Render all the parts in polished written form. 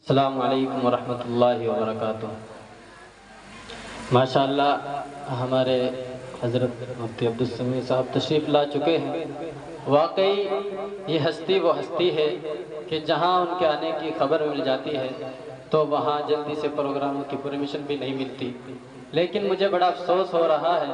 السلام علیکم ورحمۃ اللہ وبرکاتہ۔ ماشاءاللہ ہمارے حضرت مفتی عبدالسمیع صاحب تشریف لا چکے ہیں۔ واقعی یہ ہستی وہ ہستی ہے کہ جہاں ان کے آنے کی خبر مل جاتی ہے تو وہاں جلدی سے پروگراموں کی پرمیشن بھی نہیں ملتی، لیکن مجھے بڑا افسوس ہو رہا ہے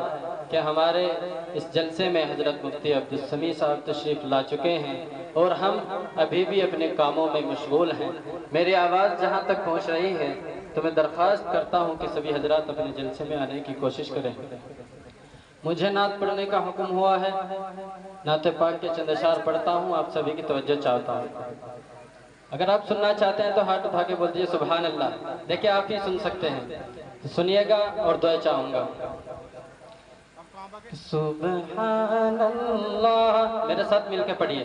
کہ ہمارے اس جلسے میں حضرت مفتی عبدالسمیع صاحب تشریف لا چکے ہیں اور ہم ابھی بھی اپنے کاموں میں مشغول ہیں۔ میری آواز جہاں تک پہنچ رہی ہے تو میں درخواست کرتا ہوں کہ سبھی حضرات اپنے جلسے میں آنے کی کوشش کریں۔ مجھے نعت پڑھنے کا حکم ہوا ہے، نعت پاک کے چند اشعار پڑھتا ہوں، آپ سبھی کی توجہ چاہتا ہوں۔ اگر آپ سننا چاہتے ہیں تو ہاتھ اٹھا کے بول دیجئے سبحان اللہ۔ دیکھیں آپ ہی سن سکتے ہیں، سنیے گا اور دعا چاہوں گا۔ سبحان اللہ، میرے ساتھ مل کے پڑھیے۔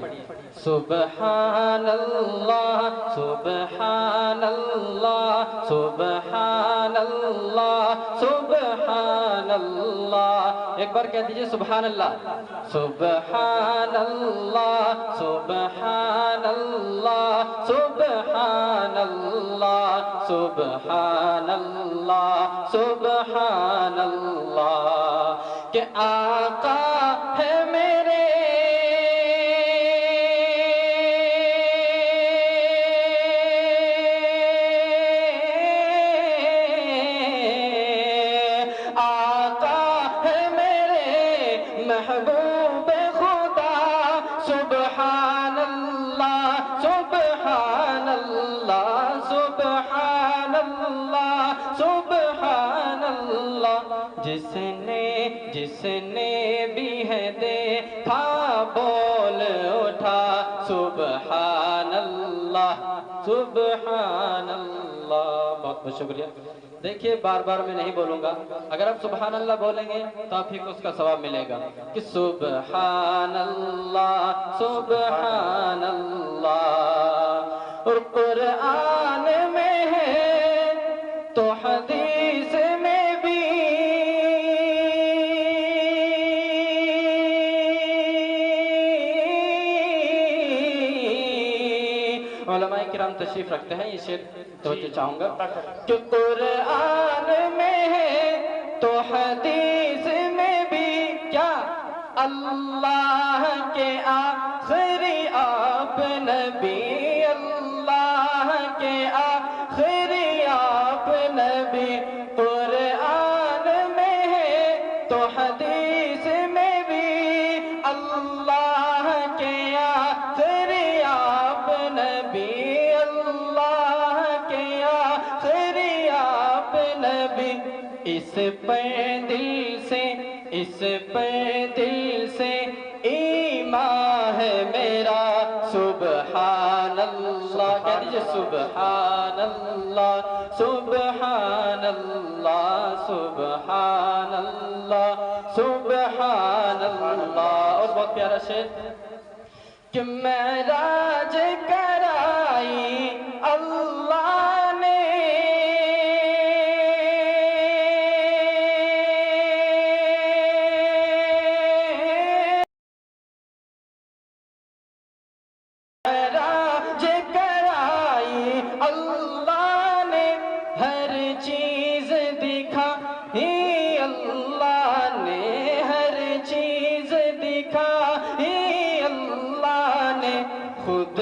سبحان اللہ، سبحان اللہ، سبحان اللہ، سبحان اللہ۔ ایک بار کہہ دیجئے سبحان اللہ، سبحان اللہ، سبحان اللہ، سبحان اللہ، سبحان اللہ، سبحان اللہ۔ کہ آقا ہے میرے محبوب خدا، سبحان اللہ، سبحان اللہ، سبحان اللہ، سبحان اللہ۔ جس نے بھی ہے دیکھا بول اٹھا سبحان اللہ، سبحان اللہ۔ بہت بہت شکریہ۔ دیکھیے بار بار میں نہیں بولوں گا، اگر آپ سبحان اللہ بولیں گے تو آپ ہی کو اس کا ثواب ملے گا کہ سبحان اللہ، سبحان اللہ۔ اور قرآن میں ہے تو حدیث میں بھی، علماء کرام تشریف رکھتے ہیں، یہ شعر توجہ چاہوں گا کہ قرآن میں ہے تو حدیث میں بھی، کیا اللہ کے آخری آپ نبی، اللہ کے آخری آپ نبی۔ قرآن میں ہے تو حدیث میں بھی، اللہ کے آخری آپ نبی، اللہ کے آخری آپ نبی۔ اس پر دل سے ایمان ہے میرا، سبحان اللہ۔ کہہ دیجئے سبحان اللہ، سبحان اللہ، سبحان اللہ، سبحان اللہ۔ اور بہت پیارا شعر کہ معراج کرائی اللہ نے، معراج کرائی اللہ نے، ہر چیز دکھائی اللہ نے، ہر چیز دکھائی اللہ نے۔ خود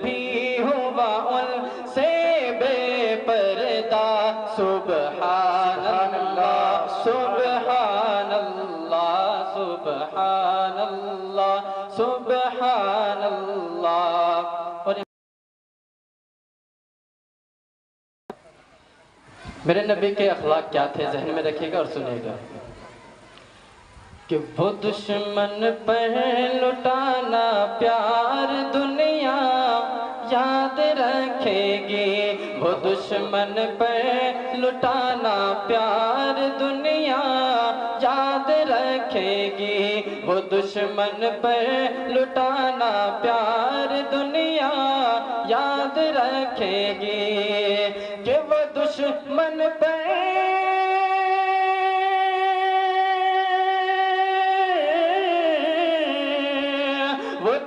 بھی ہوا ان سے بے پردہ، سبحان اللہ، سبحان اللہ، سبحان اللہ، سبحان اللہ۔ اور میرے نبی کے اخلاق کیا تھے ذہن میں رکھیے گا اور سنیے گا کہ وہ دشمن پر لٹانا پیار دنیا یاد رکھے گی، وہ دشمن پر لٹانا پیار دنیا یاد رکھے گی، وہ دشمن پر لٹانا پیار دنیا یاد رکھے گی، کہ وہ دشمن پر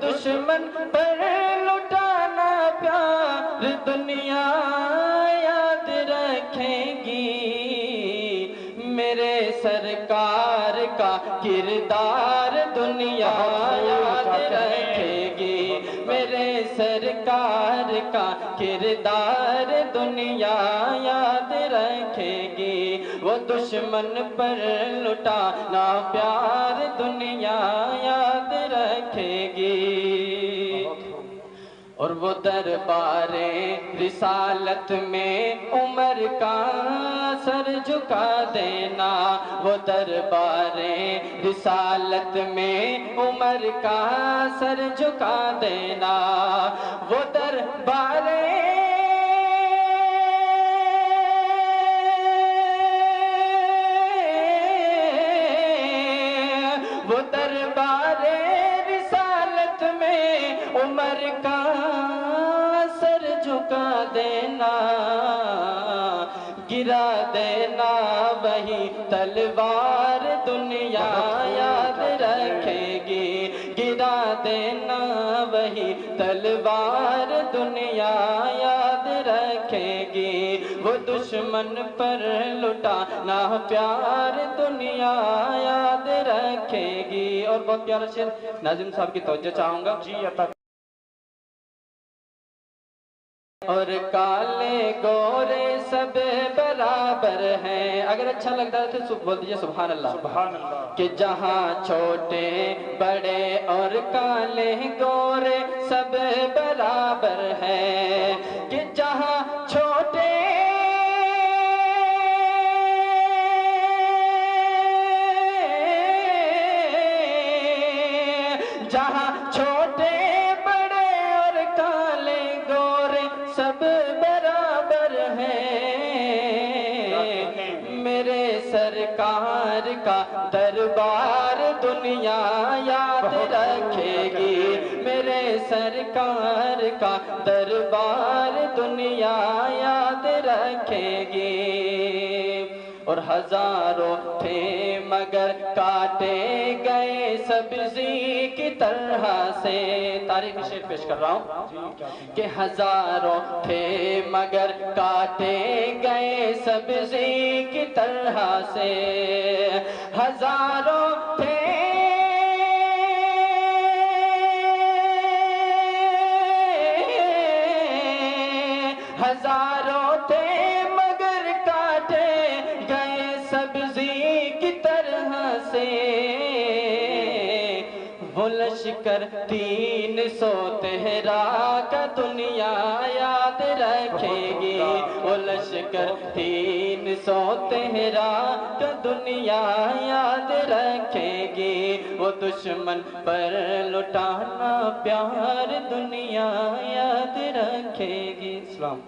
دشمن پر لٹانا پیار دنیا یاد رکھے گی، میرے سرکار کا کردار دنیا یاد رکھے گی، میرے سرکار کا کردار دنیا یاد رکھے گی، وہ دشمن پر لٹانا پیار دنیا یاد رکھے گی، اور وہ دربار رسالت میں عمر کا سر جھکا دینا، وہ دربار رسالت میں عمر کا سر جھکا دینا، وہ دربار رسالت میں عمر کا سر جھکا دینا، گرا دینا وہی تلوار دنیا یاد رکھے گی، گرا دینا وہی تلوار دنیا یاد رکھے گی، وہ دشمن پر لٹانا پیار دنیا یاد رکھے گی۔ اور بہت پیارا شعر ناظم صاحب کی توجہ چاہوں گا۔ اور کالے گورے سب برابر ہیں، اگر اچھا لگتا ہے تو بول دیجئے سبحان اللہ، سبحان اللہ، کہ جہاں چھوٹے بڑے اور کالے گورے سب برابر ہیں، کہ جہاں چھوٹے جہاں چھوٹے بڑے اور کالے گورے سب برابر ہیں، میرے سرکار کا دربار دنیا یاد رکھے گی، میرے سرکار کا دربار دنیا یاد رکھے گی، اور ہزاروں تھے مگر کاٹے گئے سبزی کی طرح سے، تاریخ شعر پیش کر رہا ہوں، کہ ہزاروں تھے مگر کاٹے گئے سبزی کی طرح سے، ہزاروں تھے ہزاروں تھے مگر کاٹے گئے سبزی کی طرح سے، وہ لشکر 300 تہرا کا دنیا یاد رکھے گی، وہ لشکر 300 تہرا کا دنیا یاد رکھے گی، وہ دشمن پر لٹانا پیار دنیا یاد رکھے گی۔ اسلام